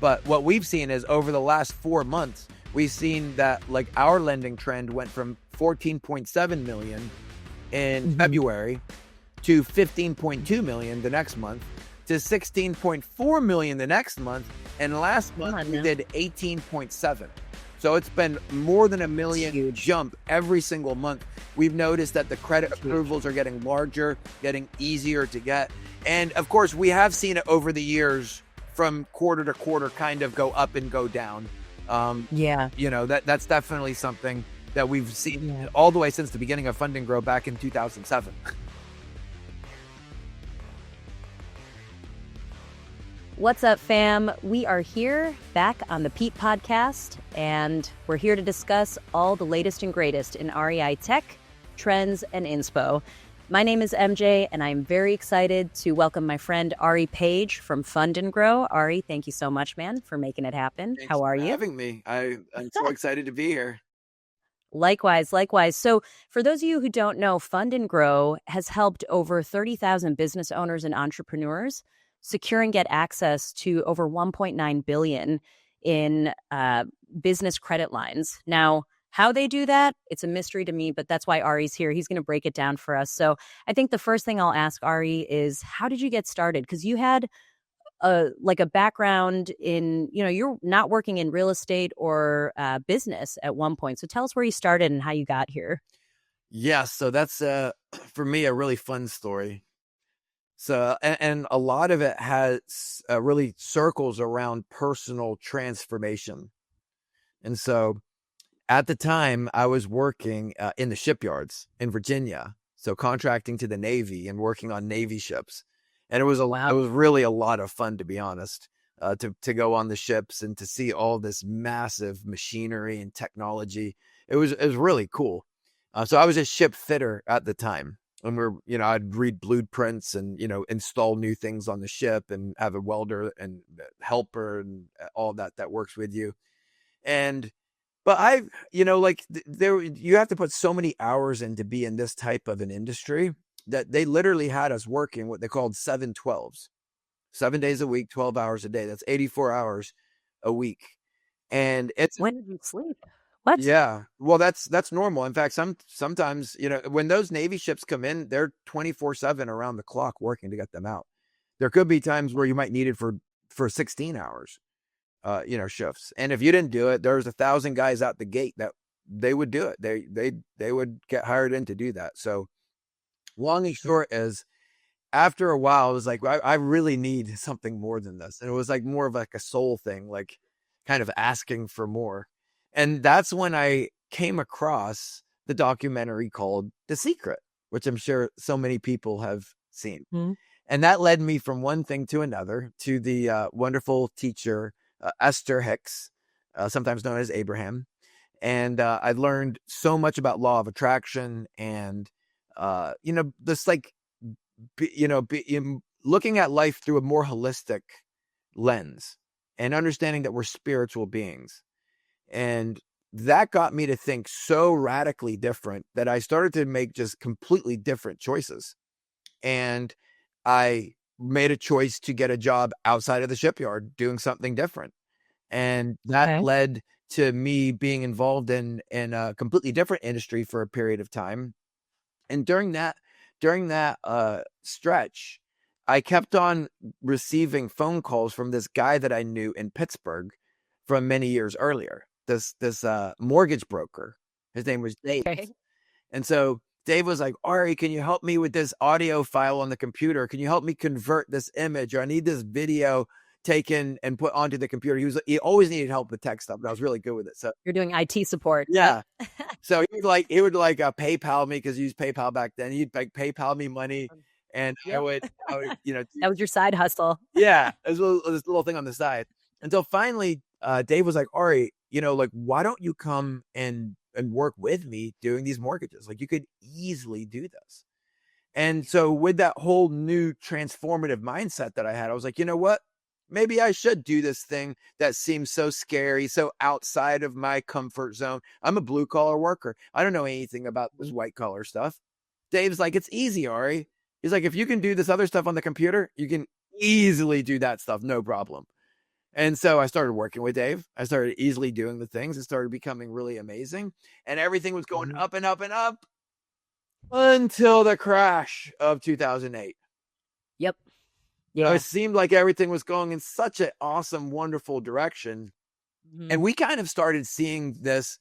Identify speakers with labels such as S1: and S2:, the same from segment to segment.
S1: But what we've seen is over the last 4 months, we've seen that like our lending trend went from 14.7 million in February to 15.2 million the next month to 16.4 million the next month. And last month we did 18.7. So it's been more than a million jump every single month. We've noticed that the credit approvals are getting larger, getting easier to get. And of course, we have seen it over the years from quarter to quarter kind of go up and go down. You know, that's definitely something that we've seen all the way since the beginning of Fund and Grow back in 2007.
S2: What's up, fam? We are here back on the Pete podcast, and we're here to discuss all the latest and greatest in REI tech, trends, and inspo. My name is MJ, and I'm very excited to welcome my friend Ari Page from Fund and Grow. Ari, thank you so much, man, for making it happen.
S1: Thanks
S2: How are
S1: for
S2: you?
S1: having me. I'm so excited to be here.
S2: Likewise. So for those of you who don't know, Fund and Grow has helped over 30,000 business owners and entrepreneurs secure and get access to over 1.9 billion in business credit lines. Now, how they do that, it's a mystery to me, but that's why Ari's here. He's going to break it down for us. So I think the first thing I'll ask Ari is, how did you get started? Because you had a background in, you know, you're not working in real estate or business at one point. So tell us where you started and how you got here.
S1: Yeah, so that's for me a really fun story. So, and a lot of it has really circles around personal transformation. And so at the time I was working in the shipyards in Virginia. So contracting to the Navy and working on Navy ships. And it was it was really a lot of fun, to be honest, to go on the ships and to see all this massive machinery and technology. It was really cool. So I was a ship fitter at the time. And I'd read blueprints and, install new things on the ship and have a welder and helper and all that works with you. But you have to put so many hours in to be in this type of an industry that they literally had us working what they called 7/12s, 7 days a week, 12 hours a day. That's 84 hours a week. And
S2: when did you sleep? What?
S1: Yeah. Well, that's normal. In fact, sometimes, when those Navy ships come in, they're 24/7 around the clock working to get them out. There could be times where you might need it for 16 hours, shifts. And if you didn't do it, there's 1,000 guys out the gate that they would do it. They would get hired in to do that. So long and short is, after a while, I was like, I really need something more than this. And it was like more of like a soul thing, like kind of asking for more. And that's when I came across the documentary called The Secret, which I'm sure so many people have seen. Mm-hmm. And that led me from one thing to another to the wonderful teacher, Esther Hicks, sometimes known as Abraham. And I learned so much about law of attraction and, this looking at life through a more holistic lens and understanding that we're spiritual beings. And that got me to think so radically different that I started to make just completely different choices. And I made a choice to get a job outside of the shipyard doing something different. And that led to me being involved in a completely different industry for a period of time. And during that stretch, I kept on receiving phone calls from this guy that I knew in Pittsburgh from many years earlier. This mortgage broker. His name was Dave. Okay. And so Dave was like, Ari, can you help me with this audio file on the computer? Can you help me convert this image? Or I need this video taken and put onto the computer. He always needed help with tech stuff, but I was really good with it. So
S2: you're doing IT support.
S1: Yeah. So he would PayPal me, because he used PayPal back then. He'd like PayPal me money. And I would,
S2: that was your side hustle.
S1: Yeah. It was this little thing on the side. Until finally, Dave was like, Ari, why don't you come and work with me doing these mortgages? Like, you could easily do this. And so with that whole new transformative mindset that I had, I was like, you know what? Maybe I should do this thing that seems so scary, so outside of my comfort zone. I'm a blue collar worker. I don't know anything about this white collar stuff. Dave's like, it's easy, Ari. He's like, if you can do this other stuff on the computer, you can easily do that stuff. No problem. And so I started working with Dave. I started easily doing the things. It started becoming really amazing. And everything was going up and up and up until the crash of 2008.
S2: Yep. Yeah.
S1: It seemed like everything was going in such an awesome, wonderful direction. And we kind of started seeing this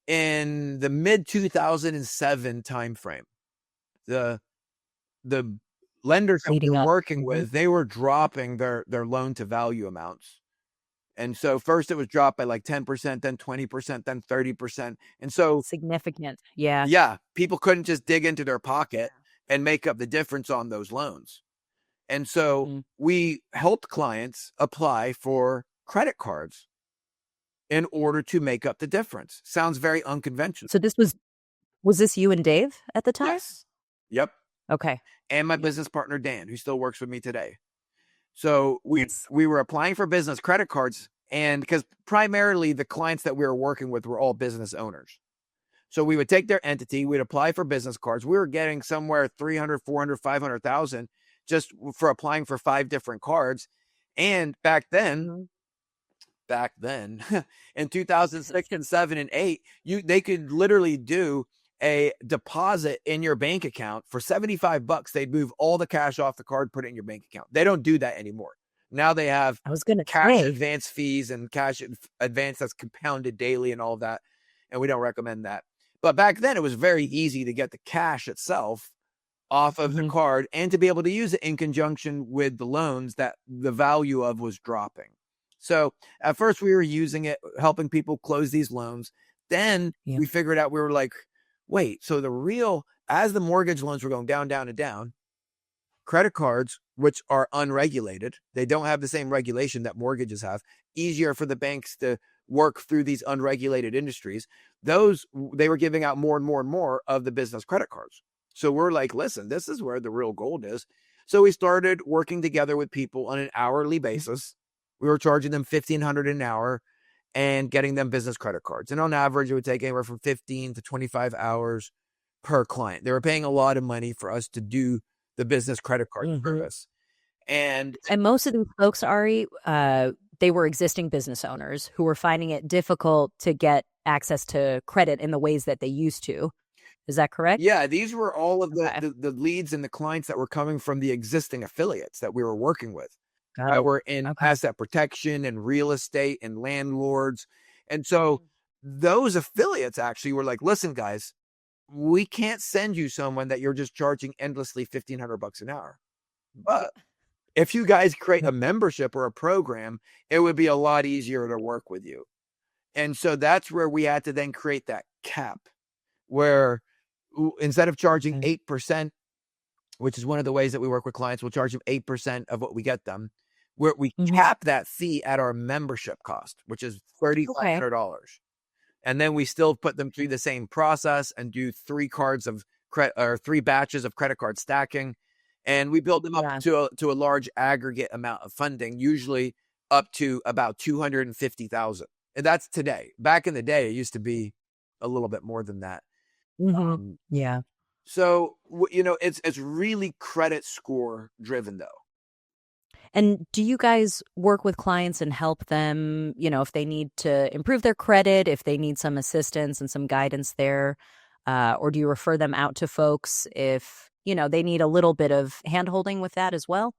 S1: in the mid 2007 timeframe. The lenders that we were working with, they were dropping their loan to value amounts. And so first it was dropped by like 10%, then 20%, then 30%. And so
S2: significant. Yeah.
S1: Yeah. People couldn't just dig into their pocket and make up the difference on those loans. And so we helped clients apply for credit cards in order to make up the difference. Sounds very unconventional.
S2: So was this you and Dave at the time?
S1: Yes. Yep.
S2: Okay.
S1: And my business partner, Dan, who still works with me today. So we were applying for business credit cards, and because primarily the clients that we were working with were all business owners. So we would take their entity, we'd apply for business cards. We were getting somewhere 300, 400, 500,000 just for applying for 5 different cards. And back then, in 2006 and 7 and 8, they could literally do a deposit in your bank account for $75. They'd move all the cash off the card, put it in your bank account. They don't do that anymore. Now they have cash advance fees and cash advance that's compounded daily and all of that. And we don't recommend that. But back then it was very easy to get the cash itself off of the card and to be able to use it in conjunction with the loans that the value of was dropping. So at first we were using it, helping people close these loans. Then we figured out, we were like, wait, so as the mortgage loans were going down, down, and down, credit cards, which are unregulated, they don't have the same regulation that mortgages have, easier for the banks to work through these unregulated industries. They were giving out more and more and more of the business credit cards. So we're like, listen, this is where the real gold is. So we started working together with people on an hourly basis. We were charging them $1,500 an hour and getting them business credit cards. And on average, it would take anywhere from 15 to 25 hours per client. They were paying a lot of money for us to do the business credit card service. And
S2: most of these folks, Ari, they were existing business owners who were finding it difficult to get access to credit in the ways that they used to. Is that correct?
S1: Yeah, these were all of the leads and the clients that were coming from the existing affiliates that we were working with. That were in asset protection and real estate and landlords. And so those affiliates actually were like, listen, guys, we can't send you someone that you're just charging endlessly $1,500 an hour. But if you guys create a membership or a program, it would be a lot easier to work with you. And so that's where we had to then create that cap, where instead of charging 8%, which is one of the ways that we work with clients, we'll charge them 8% of what we get them, where we cap that fee at our membership cost, which is $3,500. And then we still put them through the same process and do 3 batches of credit card stacking. And we build them up to a large aggregate amount of funding, usually up to about $250,000. And that's today. Back in the day, it used to be a little bit more than that.
S2: Yeah.
S1: So, it's really credit score driven, though.
S2: And do you guys work with clients and help them, if they need to improve their credit, if they need some assistance and some guidance there? Or do you refer them out to folks if, they need a little bit of hand-holding with that as well?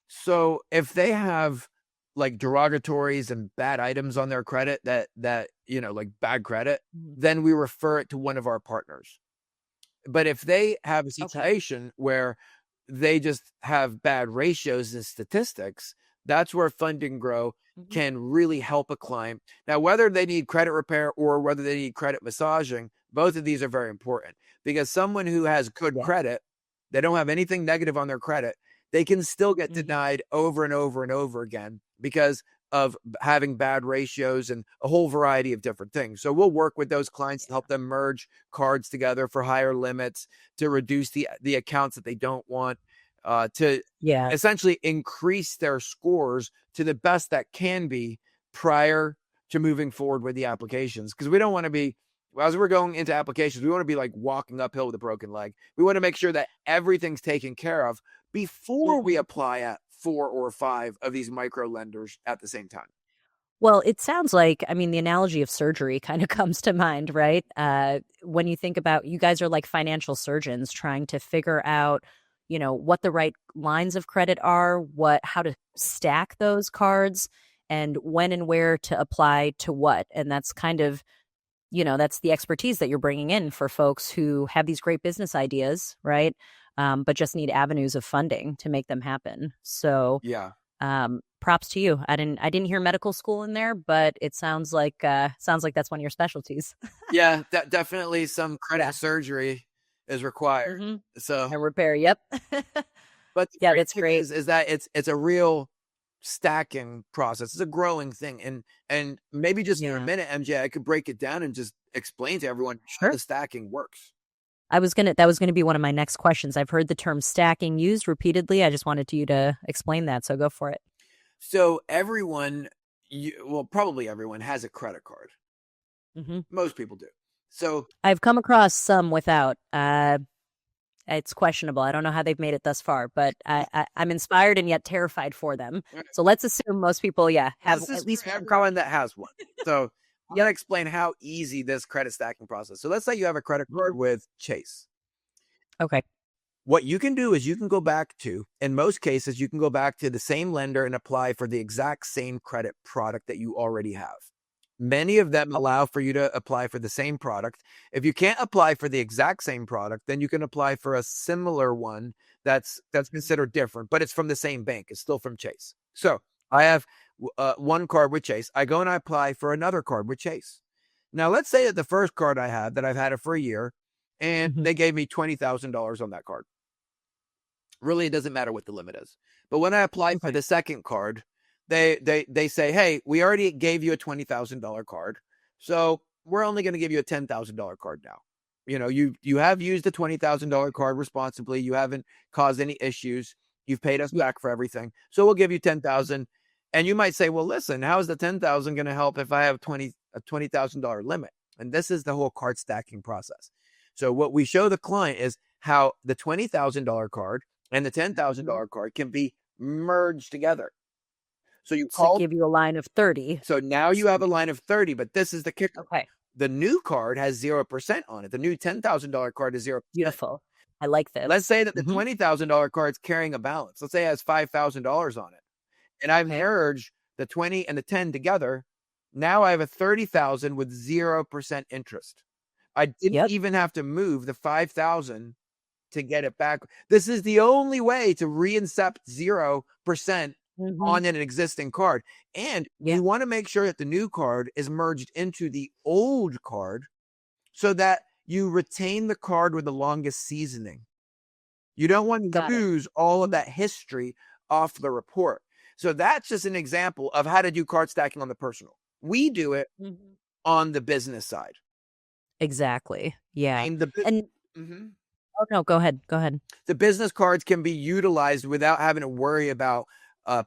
S1: So if they have like derogatories and bad items on their credit that like bad credit, then we refer it to one of our partners. But if they have a situation where they just have bad ratios and statistics, that's where Fund and Grow can really help a client. Now, whether they need credit repair or whether they need credit massaging, both of these are very important, because someone who has good credit, they don't have anything negative on their credit, they can still get denied over and over and over again because of having bad ratios and a whole variety of different things. So we'll work with those clients to help them merge cards together for higher limits, to reduce the accounts that they don't want, to essentially increase their scores to the best that can be prior to moving forward with the applications. Because we don't want to be, as we're going into applications, we want to be like walking uphill with a broken leg. We want to make sure that everything's taken care of before we apply 4 or 5 of these micro lenders at the same time.
S2: Well, it sounds like, I mean, the analogy of surgery kind of comes to mind, right? When you think about, you guys are like financial surgeons trying to figure out, what the right lines of credit are, how to stack those cards, and when and where to apply to what. And that's kind of, that's the expertise that you're bringing in for folks who have these great business ideas, right? But just need avenues of funding to make them happen. So,
S1: Yeah.
S2: props to you. I didn't hear medical school in there, but it sounds like that's one of your specialties.
S1: Yeah, definitely some credit
S2: Yeah.
S1: surgery is required.
S2: Mm-hmm.
S1: So,
S2: And repair. Yep.
S1: but the
S2: Yeah,
S1: great
S2: that's
S1: thing
S2: great.
S1: is that it's a real stacking process. It's a growing thing. And maybe just in a
S2: Yeah.
S1: minute, MJ, I could break it down and just explain to everyone how
S2: Sure.
S1: the stacking works.
S2: That was gonna be one of my next questions. I've heard the term stacking used repeatedly. I just wanted you to explain that, so go for it.
S1: So everyone, well, probably everyone has a credit card.
S2: Hmm.
S1: Most people do. So
S2: I've come across some without. It's questionable. I don't know how they've made it thus far, but I'm inspired and yet terrified for them. So let's assume most people, have
S1: this is
S2: at least
S1: for
S2: one
S1: everyone
S2: card.
S1: that has one. So I'm
S2: Yep.
S1: gonna explain how easy this credit stacking process. So let's say you have a credit card with Chase.
S2: Okay.
S1: What you can do is you can go back to, in most cases, you can go back to the same lender and apply for the exact same credit product that you already have. Many of them allow for you to apply for the same product. If you can't apply for the exact same product, then you can apply for a similar one that's considered different, but it's from the same bank. It's still from Chase. So I have one card with Chase. I go and I apply for another card with Chase. Now, let's say that the first card I had, that I've had it for a year, and
S2: Mhm.
S1: they gave me $20,000 on that card. Really, it doesn't matter what the limit is. But when I apply for
S2: Okay.
S1: the second card, they say, hey, we already gave you a $20,000 card, so we're only going to give you a $10,000 card now. You have used the $20,000 card responsibly. You haven't caused any issues. You've paid us
S2: Yeah.
S1: back for everything, so we'll give you 10,000. And you might say, well, listen, how is the 10,000 going to help if I have a $20,000 limit? And this is the whole card stacking process. So what we show the client is how the $20,000 card and the $10,000 card can be merged together. So you
S2: To
S1: call,
S2: give you a line of 30.
S1: so now you have a line of 30, but this is the kicker.
S2: Okay.
S1: The new card has 0% on it. The new $10,000 card is 0%.
S2: Beautiful. I like
S1: Let's
S2: this.
S1: say that the
S2: Mhm.
S1: $20,000 card is carrying a balance. Let's say it has $5,000 on it. And I've
S2: Okay.
S1: merged the 20 and the 10 together. Now I have a 30,000 with 0% interest. I didn't
S2: Yep.
S1: even have to move the 5,000 to get it back. This is the only way to reincept 0%
S2: Mhm.
S1: on an existing card. And
S2: Yeah.
S1: you want to make sure that the new card is merged into the old card so that you retain the card with the longest seasoning. You don't want to
S2: Got it.
S1: lose all of that history off the report. So that's just an example of how to do card stacking on the personal. We do it
S2: Mhm.
S1: on the business side.
S2: Exactly. Yeah.
S1: And
S2: And
S1: Mhm.
S2: oh no, go ahead. Go ahead.
S1: The business cards can be utilized without having to worry about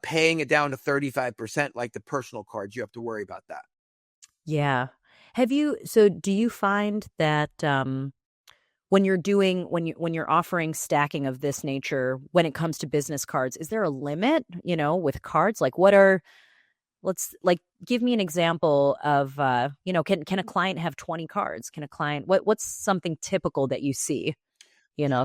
S1: paying it down to 35% like the personal cards. You have to worry about that.
S2: Yeah. Do you find that when you're offering stacking of this nature when it comes to business cards, is there a limit, with cards? Like let's like give me an example of can a client have 20 cards? Can a client what's something typical that you see,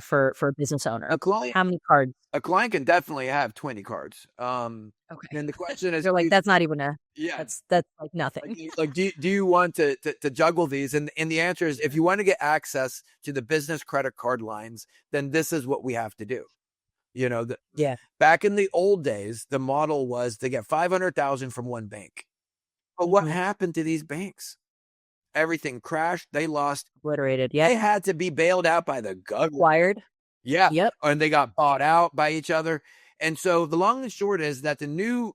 S2: for a business
S1: A
S2: owner?
S1: client
S2: How many cards?
S1: a client can definitely have 20 cards.
S2: Okay.
S1: And the question is,
S2: You're like, that's not even a
S1: yeah,
S2: that's like
S1: like,
S2: nothing.
S1: do you want to juggle these? And the answer is, if you want to get access to the business credit card lines, then this is what we have to do.
S2: Yeah.
S1: Back in the old days, the model was to get 500,000 from one bank. But what
S2: Mhm.
S1: happened to these banks? Everything crashed. They lost.
S2: Obliterated.
S1: They
S2: Yep.
S1: had to be bailed out by the government.
S2: Acquired.
S1: Yeah.
S2: Yep.
S1: And they got bought out by each other. And so the long and short is that the new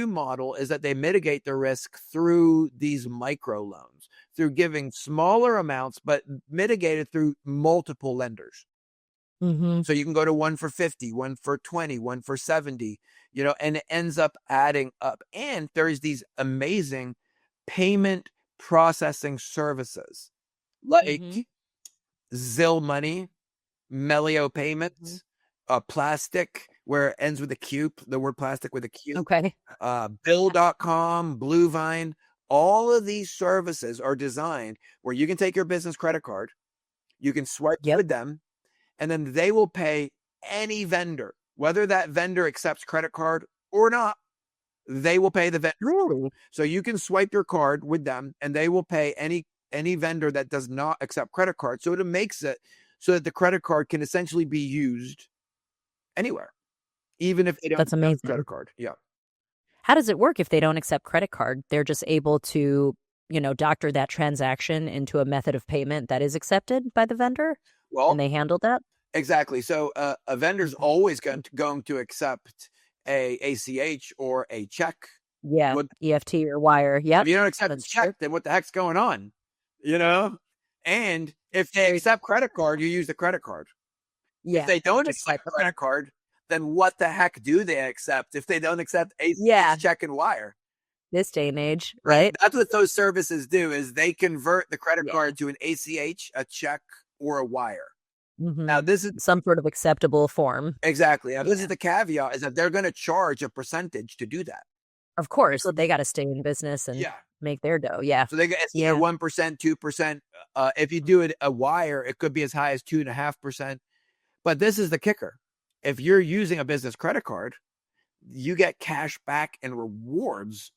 S1: model is that they mitigate the risk through these micro loans, through giving smaller amounts, but mitigated through multiple lenders.
S2: Mhm.
S1: So you can go to one for 50, one for 20, one for 70, and it ends up adding up. And there's these amazing payment processing services like
S2: Mhm.
S1: Zill Money, Melio
S2: Mhm.
S1: Payments, Plastiq, where it ends with a Q, the word plastic with a Q.
S2: Okay.
S1: Bill.com, Bluevine, all of these services are designed where you can take your business credit card, you can swipe
S2: Yep.
S1: with them, and then they will pay any vendor, whether that vendor accepts credit card or not. They will pay the vendor.
S2: Really?
S1: So you can swipe your card with them, and they will pay any vendor that does not accept credit card. So it makes it so that the credit card can essentially be used anywhere, even if they don't
S2: That's
S1: accept
S2: amazing.
S1: credit card. Yeah.
S2: How does it work if they don't accept credit card? They're just able to, doctor that transaction into a method of payment that is accepted by the vendor,
S1: Well,
S2: and they handle that?
S1: exactly. So a vendor's
S2: Okay.
S1: always going to accept a ACH or a check.
S2: Yeah,
S1: What,
S2: EFT or wire. Yep,
S1: if you don't accept the
S2: that's
S1: check,
S2: true.
S1: then what the heck's going on? You know? And if they accept credit card, you use the credit card. If
S2: Yeah,
S1: they don't
S2: just
S1: accept
S2: swipe it.
S1: credit card, then what the heck do they accept if they don't accept ACH,
S2: Yeah,
S1: check, and wire?
S2: this day and age,
S1: Right.
S2: right?
S1: That's what those services do is they convert the credit
S2: Yeah.
S1: card to an ACH, a check, or a wire.
S2: Mm-hmm.
S1: Now, this is
S2: Some sort of acceptable form.
S1: exactly. Now, this
S2: Yeah.
S1: is the caveat is that they're going to charge a percentage to do that.
S2: Of course,
S1: So,
S2: they got to stay in business and
S1: yeah.
S2: make their dough. Yeah.
S1: So they get it's
S2: Yeah.
S1: either 1%, 2%. If you do it a wire, it could be as high as 2.5%. But this is the kicker. If you're using a business credit card, you get cash back and rewards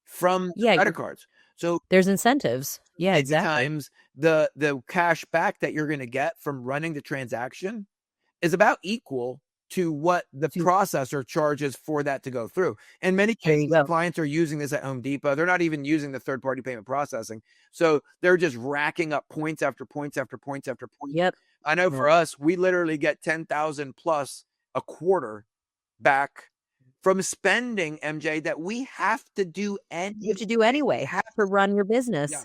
S1: from
S2: Yeah,
S1: credit cards. So
S2: there's incentives. Yeah,
S1: many
S2: exactly.
S1: times the cash back that you're going to get from running the transaction is about equal to what the processor charges for that to go through. In many
S2: There you
S1: cases,
S2: go.
S1: clients are using this at Home Depot. They're not even using the third-party payment processing. So they're just racking up points after points after points after points.
S2: Yep.
S1: I know
S2: Yep.
S1: for us, we literally get 10,000 plus a quarter back from spending, MJ, that we have to do
S2: You have to do anyway to run your business.
S1: Yeah.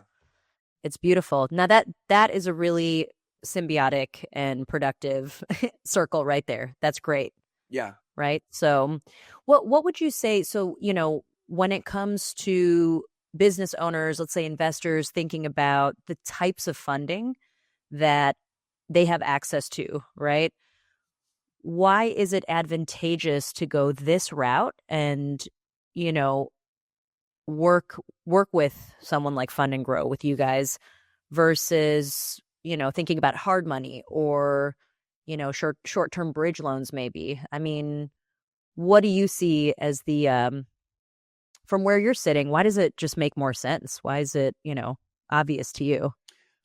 S2: It's beautiful. Now that is a really symbiotic and productive circle right there. That's great.
S1: Yeah.
S2: Right? So what would you say, so, when it comes to business owners, let's say investors thinking about the types of funding that they have access to, right? Why is it advantageous to go this route and, you know, work with someone like Fund and Grow with you guys versus, thinking about hard money or, short-term bridge loans maybe? I mean, what do you see as the from where you're sitting, why does it just make more sense? Why is it, obvious to you?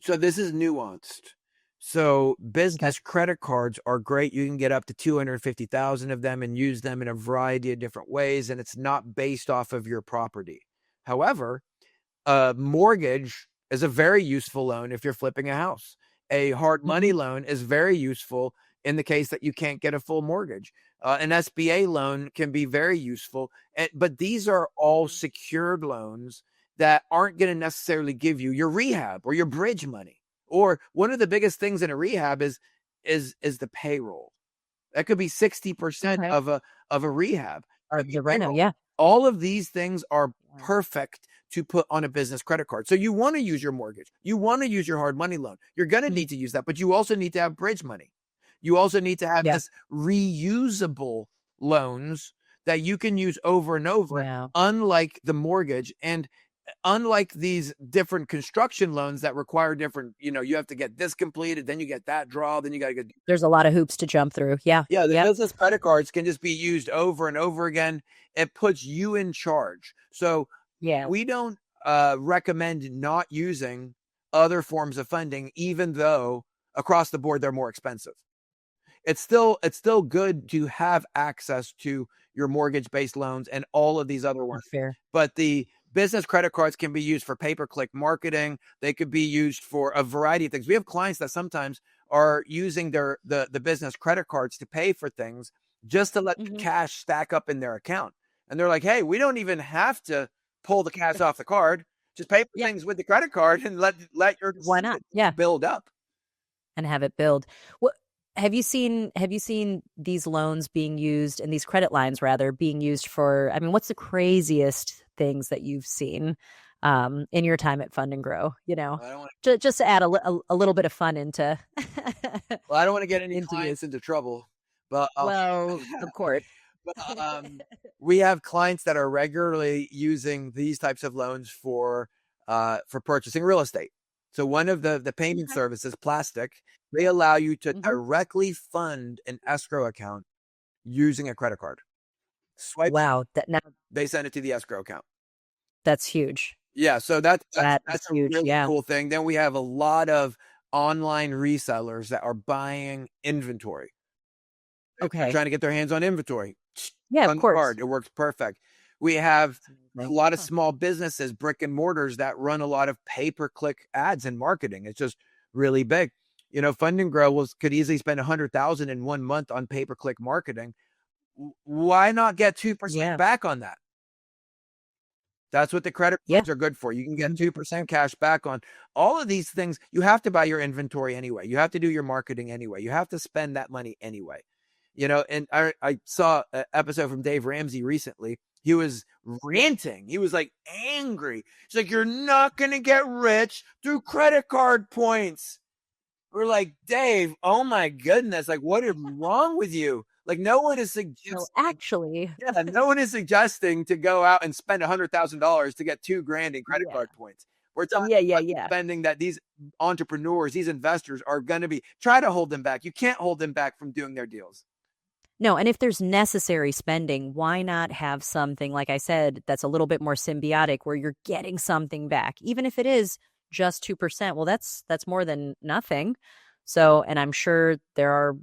S1: So this is nuanced. So business credit cards are great. You can get up to 250,000 of them and use them in a variety of different ways, and it's not based off of your property. However, a mortgage is a very useful loan if you're flipping a house. A hard money loan is very useful in the case that you can't get a full mortgage. An SBA loan can be very useful, but these are all secured loans that aren't going to necessarily give you your rehab or your bridge money. Or one of the biggest things in a rehab is the payroll. That could be 60% of a rehab.
S2: Or the reno, yeah.
S1: All of these things are perfect to put on a business credit card. So you want to use your mortgage. You want to use your hard money loan. You're going to need to use that, but you also need to have bridge money. You also need to have this reusable loans that you can use over and over, unlike the mortgage. And unlike these different construction loans that require different, you have to get this completed, then you get that draw, then you got to get.
S2: There's a lot of hoops to jump through. Yeah.
S1: Yeah. The business credit cards can just be used over and over again. It puts you in charge. So we don't recommend not using other forms of funding, even though across the board they're more expensive. It's still good to have access to your mortgage-based loans and all of these other ones.
S2: Fair.
S1: But the business credit cards can be used for pay-per-click marketing. They could be used for a variety of things. We have clients that sometimes are using the business credit cards to pay for things just to let the cash stack up in their account. And they're like, hey, we don't even have to pull the cash off the card. Just pay for things with the credit card and let your
S2: why not
S1: build up
S2: and have it build. What have you seen these loans being used, and these credit lines rather being used for? I mean, what's the craziest things that you've seen in your time at Fund and Grow? Just to add a little bit of fun into.
S1: Well, I don't want to get any clients into trouble, But
S2: Well, of course.
S1: but we have clients that are regularly using these types of loans for purchasing real estate. So one of the payment
S2: Okay.
S1: services, Plastiq, they allow you to
S2: Hmm.
S1: directly fund an escrow account using a credit card. Swipe,
S2: Wow,
S1: they send it to the escrow account.
S2: that's huge.
S1: Yeah, so that's
S2: That is
S1: that's a
S2: huge.
S1: really
S2: Yeah.
S1: cool thing. Then we have a lot of online resellers that are buying inventory. If they're
S2: Okay.
S1: trying to get their hands on inventory,
S2: Yeah, of
S1: on the
S2: course.
S1: card, it works perfect. We have
S2: That's
S1: a
S2: amazing.
S1: lot of
S2: Huh.
S1: small businesses, brick and mortars, that run a lot of pay-per-click ads and marketing. It's just really big. Fund and Grow could easily spend 100,000 in 1 month on pay-per-click marketing. Why not get 2%
S2: Yeah.
S1: back on that? That's what the credit
S2: Yeah.
S1: cards are good for. You can get
S2: Mhm.
S1: 2% cash back on all of these things. You have to buy your inventory anyway. You have to do your marketing anyway. You have to spend that money anyway. And I saw an episode from Dave Ramsey recently. He was ranting. He was like angry. He's like, "You're not going to get rich through credit card points." We're like, "Dave, oh my goodness. Like, what is wrong with you?" Like, no one is
S2: So
S1: suggesting,
S2: actually,
S1: yeah, no one is suggesting to go out and spend $100,000 to get 2 grand in credit
S2: yeah.
S1: card points. We're talking
S2: Yeah, yeah,
S1: about the
S2: yeah.
S1: spending that these entrepreneurs, these investors are going to be, try to hold them back. You can't hold them back from doing their deals.
S2: No, and if there's necessary spending, why not have something, like I said, that's a little bit more symbiotic where you're getting something back, even if it is just 2%. Well, that's more than nothing. So, and I'm sure there are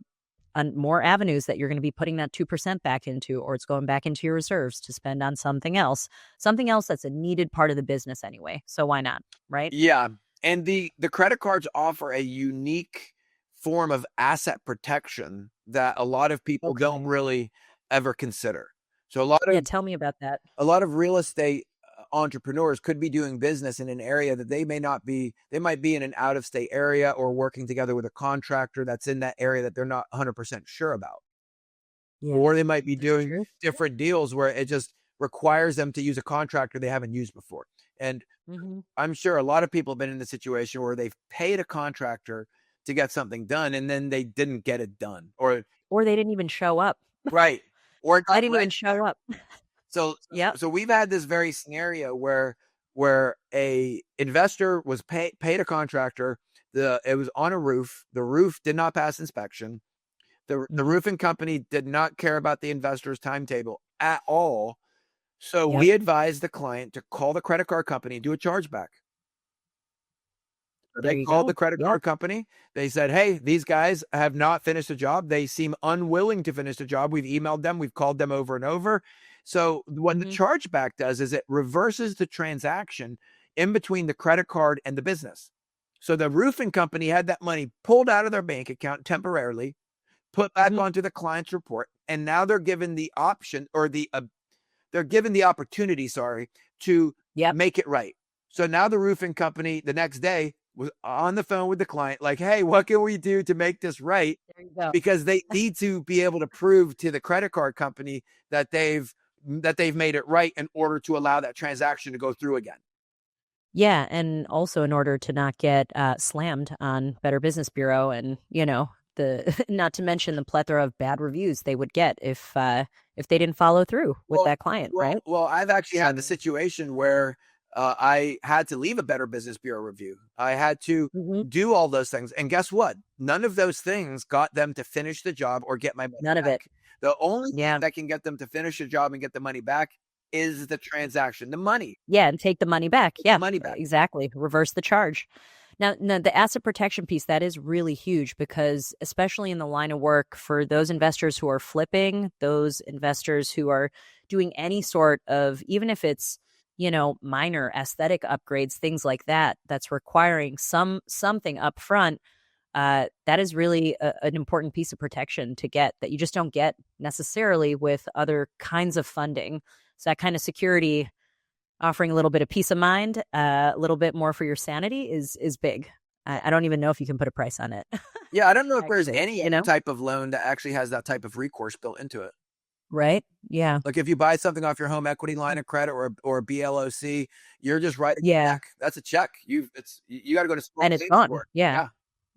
S2: more avenues that you're going to be putting that 2% back into, or it's going back into your reserves to spend on something else that's a needed part of the business anyway. So why not? Right?
S1: Yeah. And the credit cards offer a unique form of asset protection that a lot of people don't
S2: Okay.
S1: really ever consider. So a lot
S2: Yeah.
S1: of
S2: Tell me about that.
S1: a lot of real estate entrepreneurs could be doing business in an area that they might be in an out of state area, or working together with a contractor that's in that area that they're not 100% sure about.
S2: Yeah.
S1: Or they might be
S2: That's
S1: doing
S2: true.
S1: different deals where it just requires them to use a contractor they haven't used before. And
S2: Hmm.
S1: I'm sure a lot of people have been in the situation where they've paid a contractor to get something done and then they didn't get it done, or
S2: Or they didn't even show up.
S1: right, or it
S2: I
S1: got
S2: didn't even
S1: rented.
S2: show up.
S1: So
S2: Yep.
S1: so we've had this very scenario where a investor was paid a contractor. It was on a roof. The roof did not pass inspection. The
S2: Hmm.
S1: roofing company did not care about the investor's timetable at all. So
S2: Yep.
S1: we advised the client to call the credit card company and do a chargeback. So
S2: There
S1: they
S2: you
S1: called the
S2: go.
S1: credit
S2: Yep.
S1: card company. They said, "Hey, these guys have not finished the job. They seem unwilling to finish the job. We've emailed them. We've called them over and over." So what the
S2: Hmm.
S1: chargeback does is it reverses the transaction in between the credit card and the business. So the roofing company had that money pulled out of their bank account temporarily, put back
S2: Hmm.
S1: onto the client's report, and now they're given the option, or they're given the opportunity, sorry, to
S2: Yep.
S1: make it right. So now the roofing company the next day was on the phone with the client, like, "Hey, what can we do to make this right?"
S2: There you go.
S1: Because they need to be able to prove to the credit card company that they've made it right in order to allow that transaction to go through again.
S2: Yeah, and also in order to not get slammed on Better Business Bureau, and the not to mention the plethora of bad reviews they would get if they didn't follow through with
S1: Well,
S2: that client, right?
S1: well, I've actually had the situation where I had to leave a Better Business Bureau review. I had to
S2: Hmm.
S1: do all those things, and guess what? None of those things got them to finish the job or get my money
S2: None of it.
S1: back. The only thing
S2: Yeah.
S1: that can get them to finish the job and get the money back is the transaction, the money,
S2: Yeah, and take the money back.
S1: the
S2: Yeah,
S1: money back.
S2: exactly. Reverse the charge. Now, the asset protection piece, that is really huge because, especially in the line of work, for those investors who are flipping, those investors who are doing any sort of, even if it's, minor aesthetic upgrades, things like that, that's requiring something up front. That is really an important piece of protection to get that you just don't get necessarily with other kinds of funding. So that kind of security, offering a little bit of peace of mind, a little bit more for your sanity is big. I don't even know if you can put a price on it.
S1: Yeah, I don't know if there's
S2: Actually,
S1: any type of loan that actually has that type of recourse built into it.
S2: right? Yeah,
S1: Like if you buy something off your home equity line of credit, or a BLOC, you're just writing a
S2: yeah,
S1: check. That's a check. You got to go to small
S2: and it's
S1: claims
S2: gone.
S1: court.
S2: Yeah,
S1: Yeah,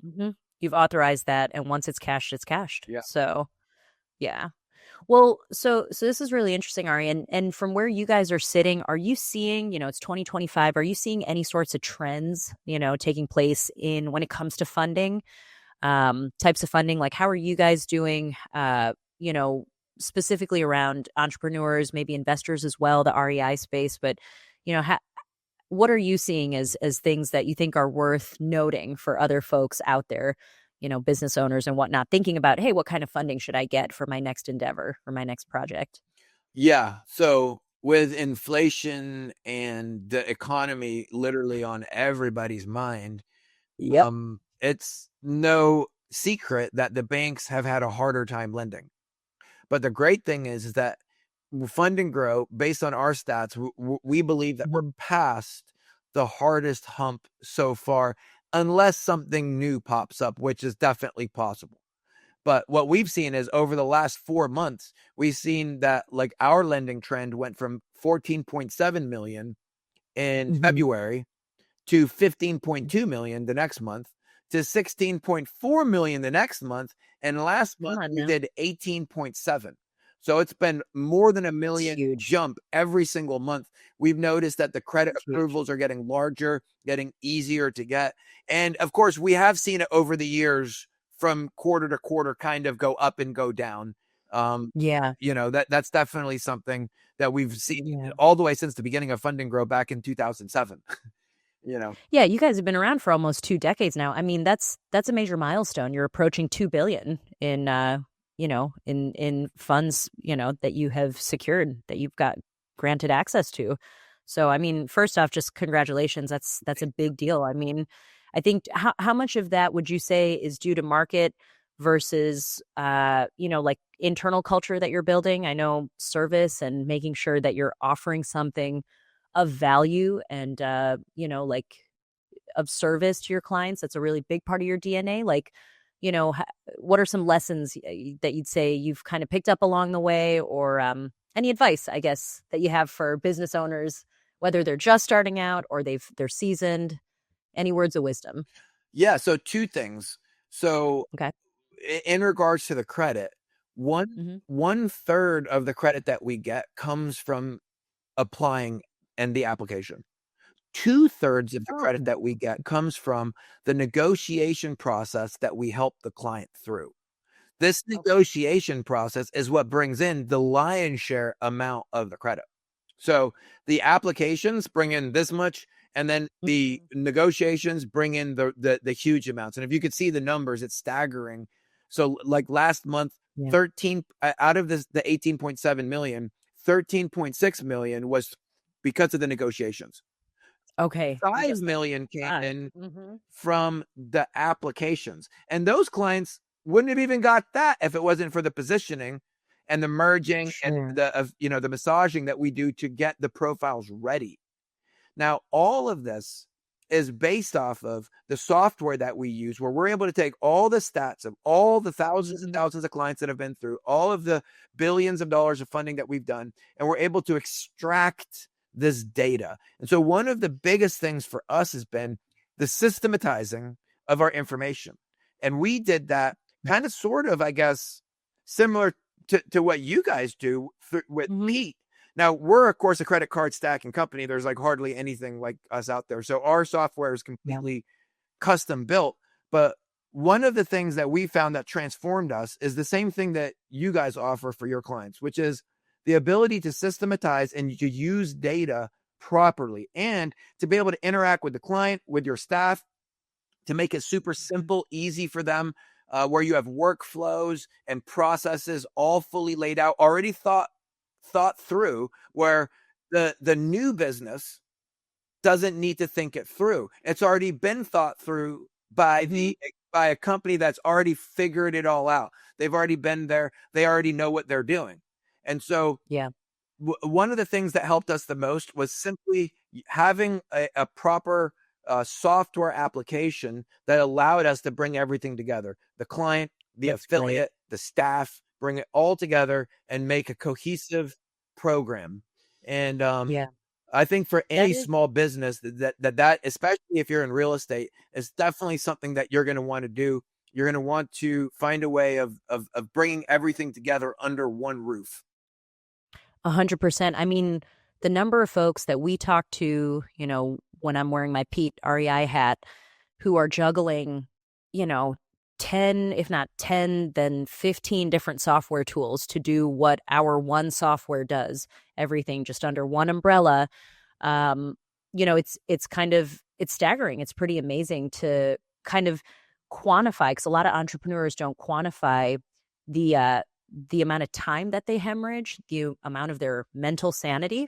S2: hmm you've authorized that, and once it's cashed, it's cashed.
S1: yeah.
S2: So Yeah. Well, so this is really interesting, Ari. And from where you guys are sitting, are you seeing, it's 2025, are you seeing any sorts of trends, taking place in when it comes to funding, types of funding? Like how are you guys doing you know, specifically around entrepreneurs, maybe investors as well, the REI space, but what are you seeing as things that you think are worth noting for other folks out there, business owners and whatnot, thinking about, hey, what kind of funding should I get for my next endeavor or my next project?
S1: Yeah. So with inflation and the economy literally on everybody's mind,
S2: Yep.
S1: it's no secret that the banks have had a harder time lending. But the great thing is that Fund and Grow, based on our stats, we believe that we're
S2: Mhm.
S1: past the hardest hump so far, unless something new pops up, which is definitely possible. But what we've seen is over the last 4 months, we've seen that like our lending trend went from 14.7 million in
S2: Mhm.
S1: February to 15.2 million the next month to 16.4 million the next month, and last
S2: Come
S1: month
S2: on
S1: we
S2: now.
S1: did 18.7. So it's been more than a
S2: It's
S1: million
S2: huge.
S1: jump every single month. We've noticed that the credit
S2: It's huge.
S1: approvals are getting larger, getting easier to get. And of course, we have seen it over the years from quarter to quarter kind of go up and go down. Um,
S2: Yeah.
S1: that's definitely something that we've seen
S2: Yeah.
S1: all the way since the beginning of Fund and Grow back in 2007. you know.
S2: Yeah, you guys have been around for almost 2 decades now. I mean, that's a major milestone. You're approaching 2 billion in in funds, that you have secured, that you've got granted access to. So, I mean, first off, just congratulations. That's a big deal. I mean, I think how much of that would you say is due to market versus like internal culture that you're building? I know service and making sure that you're offering something of value and like of service to your clients. That's a really big part of your DNA. Like, what are some lessons that you'd say you've kind of picked up along the way, or any advice, I guess, that you have for business owners, whether they're just starting out or they're seasoned? Any words of wisdom?
S1: Yeah, so two things. So
S2: Okay.
S1: in regards to the credit, one
S2: Hmm.
S1: one third of the credit that we get comes from applying and the application. Two-thirds of the
S2: Oh,
S1: credit that we get comes from the negotiation process that we help the client through. This
S2: okay.
S1: negotiation process is what brings in the lion's share amount of the credit. So the applications bring in this much, and then the
S2: Mhm.
S1: negotiations bring in the huge amounts. And if you could see the numbers, it's staggering. So like last month,
S2: Yeah.
S1: 13 out of this the 18.7 million, 13.6 million was because of the negotiations.
S2: Okay.
S1: 5
S2: Interesting.
S1: million came
S2: Five.
S1: in
S2: Mm-hmm.
S1: from the applications. And those clients wouldn't have even got that if it wasn't for the positioning and the merging and
S2: Sure.
S1: the massaging that we do to get the profiles ready. Now, all of this is based off of the software that we use, where we're able to take all the stats of all the thousands and
S2: Hmm.
S1: thousands of clients that have been through, all of the billions of dollars of funding that we've done, and we're able to extract this data. And so, one of the biggest things for us has been the systematizing of our information. And we did that kind of sort of, I guess, similar to what you guys do with
S2: Hmm.
S1: Pete. Now, we're, of course, a credit card stacking company. There's like hardly anything like us out there. So our software is
S2: Yeah.
S1: completely custom built. But one of the things that we found that transformed us is the same thing that you guys offer for your clients, which is the ability to systematize and to use data properly and to be able to interact with the client, with your staff, to make it super
S2: Mhm.
S1: simple, easy for them, where you have workflows and processes all fully laid out, already thought through, where the new business doesn't need to think it through. It's already been thought through by
S2: Mhm.
S1: a company that's already figured it all out. They've already been there. They already know what they're doing. And so
S2: Yeah.
S1: one of the things that helped us the most was simply having a proper software application that allowed us to bring everything together, the client, the
S2: That's great.
S1: affiliate, the staff, bring it all together and make a cohesive program. And
S2: Yeah.
S1: I think for
S2: That
S1: any
S2: is.
S1: small business that especially if you're in real estate, is definitely something that you're going to want to do. You're going to want to find a way of bringing everything together under one roof.
S2: 100%. I mean, the number of folks that we talk to, when I'm wearing my Pete REI hat, who are juggling, 10, if not 10, then 15 different software tools to do what our one software does, everything just under one umbrella. It's staggering. It's pretty amazing to kind of quantify, because a lot of entrepreneurs don't quantify the amount of time that they hemorrhage, the amount of their mental sanity,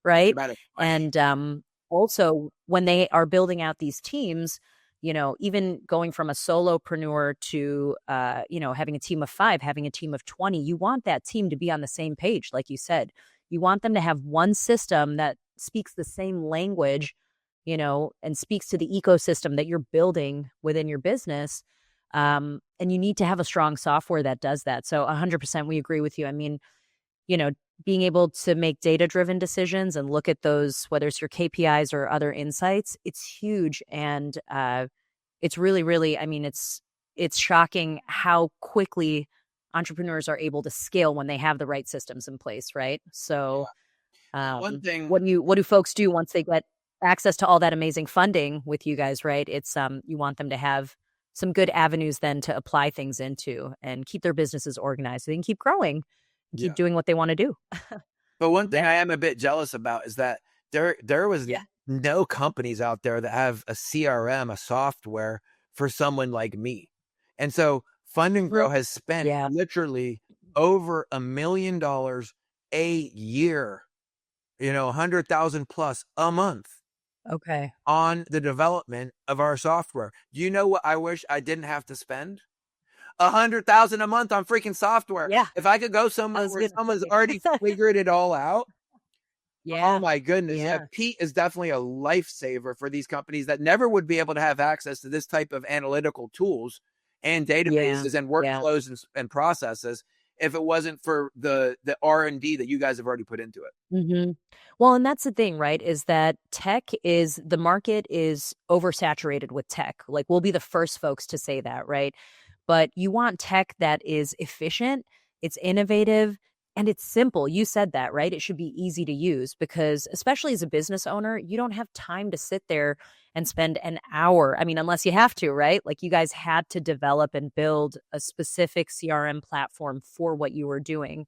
S2: right? And also when they are building out these teams, even going from a solopreneur to, having a team of 5, having a team of 20, you want that team to be on the same page. Like you said, you want them to have one system that speaks the same language, and speaks to the ecosystem that you're building within your business. And you need to have a strong software that does that. So 100% we agree with you. I mean, being able to make data-driven decisions and look at those, whether it's your KPIs or other insights, it's huge. And it's really, really, I mean, it's shocking how quickly entrepreneurs are able to scale when they have the right systems in place, right? So
S1: one thing,
S2: what do folks do once they get access to all that amazing funding with you guys, right? It's you want them to have some good avenues then to apply things into and keep their businesses organized so they can keep growing and keep doing what they want to do.
S1: But one thing I am a bit jealous about is that there was no companies out there that have a CRM, a software for someone like me. And so Fund and Grow has spent literally over $1 million a year, 100,000 plus a month.
S2: Okay.
S1: On the development of our software. Do you know what I wish I didn't have to spend? $100,000 a month on freaking software.
S2: Yeah.
S1: If I could go somewhere where someone's already figured it all out.
S2: Yeah.
S1: Oh my goodness. Yeah. Pete is definitely a lifesaver for these companies that never would be able to have access to this type of analytical tools and databases and workflows and processes if it wasn't for the R&D that you guys have already put into it.
S2: Mm-hmm. Well, and that's the thing, right, is that the market is oversaturated with tech. Like, we'll be the first folks to say that, right? But you want tech that is efficient, it's innovative, and it's simple. You said that, right? It should be easy to use because, especially as a business owner, you don't have time to sit there and spend an hour. I mean, unless you have to, right? Like, you guys had to develop and build a specific CRM platform for what you were doing.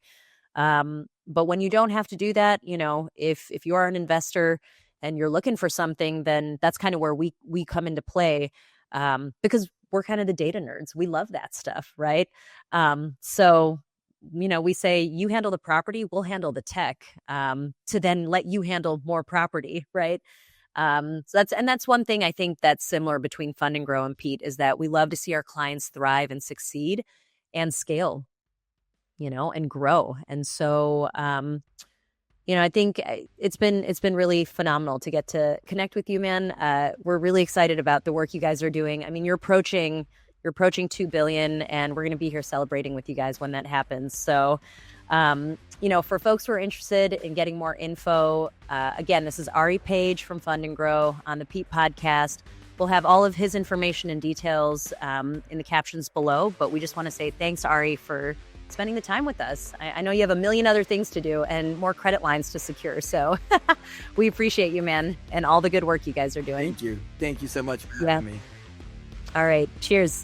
S2: But when you don't have to do that, if you are an investor and you're looking for something, then that's kind of where we come into play, because we're kind of the data nerds. We love that stuff, right? So, we say you handle the property, we'll handle the tech, to then let you handle more property, right? So that's one thing I think that's similar between Fund and Grow and Pete, is that we love to see our clients thrive and succeed and scale, and grow. And so, I think it's been really phenomenal to get to connect with you, man. We're really excited about the work you guys are doing. I mean, you're approaching 2 billion, and we're going to be here celebrating with you guys when that happens. So, for folks who are interested in getting more info, again, this is Ari Page from Fund and Grow on the Pete podcast. We'll have all of his information and details in the captions below, but we just want to say thanks, Ari, for spending the time with us. I know you have a million other things to do and more credit lines to secure. So we appreciate you, man, and all the good work you guys are doing.
S1: Thank you. Thank you so much for having me.
S2: All right. Cheers.